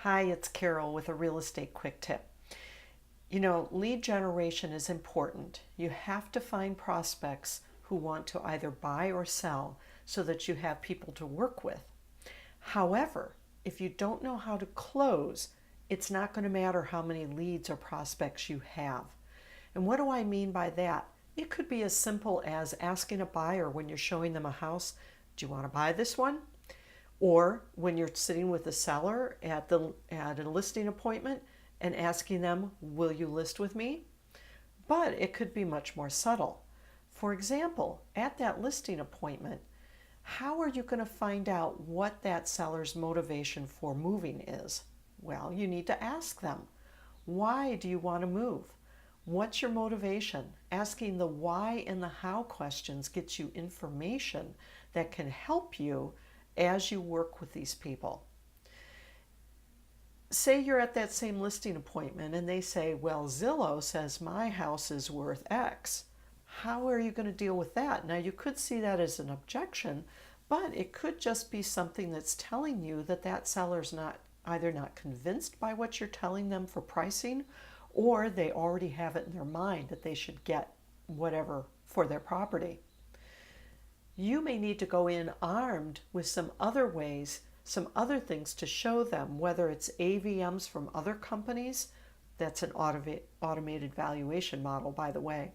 Hi, it's Carol with a real estate quick tip. Lead generation is important. You have to find prospects who want to either buy or sell so that you have people to work with. However, if you don't know how to close, it's not going to matter how many leads or prospects you have. And what do I mean by that? It could be as simple as asking a buyer when you're showing them a house, do you want to buy this one? Or when you're sitting with a seller at a listing appointment and asking them, will you list with me? But it could be much more subtle. For example, at that listing appointment, how are you going to find out what that seller's motivation for moving is? Well, you need to ask them. Why do you want to move? What's your motivation? Asking the why and the how questions gets you information that can help you as you work with these people. Say you're at that same listing appointment and they say, well, Zillow says my house is worth X. How are you going to deal with that? Now, you could see that as an objection, but it could just be something that's telling you that that seller's either not convinced by what you're telling them for pricing, or they already have it in their mind that they should get whatever for their property. You may need to go in armed with some other ways, some other things to show them, whether it's AVMs from other companies. That's an automated valuation model, by the way.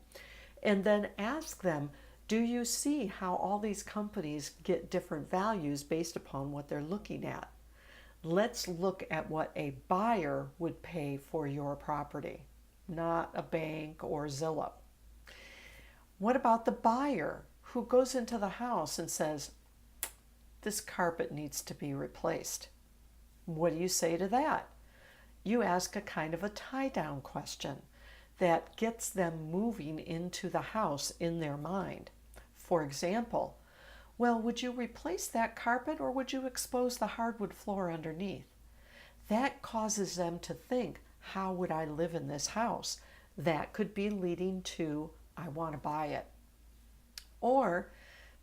And then ask them, do you see how all these companies get different values based upon what they're looking at? Let's look at what a buyer would pay for your property, not a bank or Zillow. What about the buyer who goes into the house and says, this carpet needs to be replaced? What do you say to that? You ask a kind of a tie-down question that gets them moving into the house in their mind. For example, well, would you replace that carpet or would you expose the hardwood floor underneath? That causes them to think, how would I live in this house? That could be leading to, I want to buy it. Or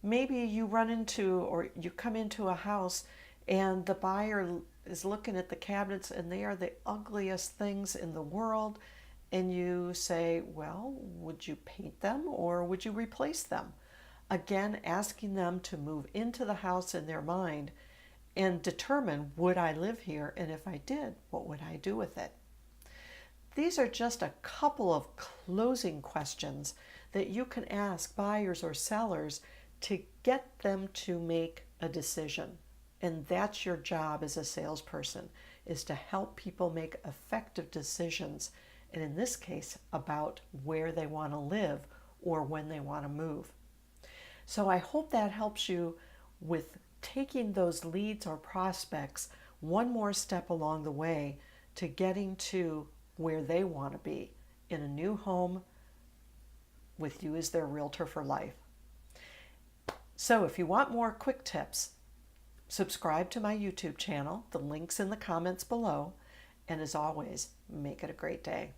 maybe you come into a house and the buyer is looking at the cabinets and they are the ugliest things in the world, and you say, well, would you paint them or would you replace them? Again, asking them to move into the house in their mind and determine, would I live here? And if I did, what would I do with it? These are just a couple of closing questions that you can ask buyers or sellers to get them to make a decision. And that's your job as a salesperson, is to help people make effective decisions, and in this case, about where they want to live or when they want to move. So I hope that helps you with taking those leads or prospects one more step along the way to getting to where they want to be in a new home with you as their realtor for life. So if you want more quick tips, subscribe to my YouTube channel. The link's in the comments below. And as always, make it a great day.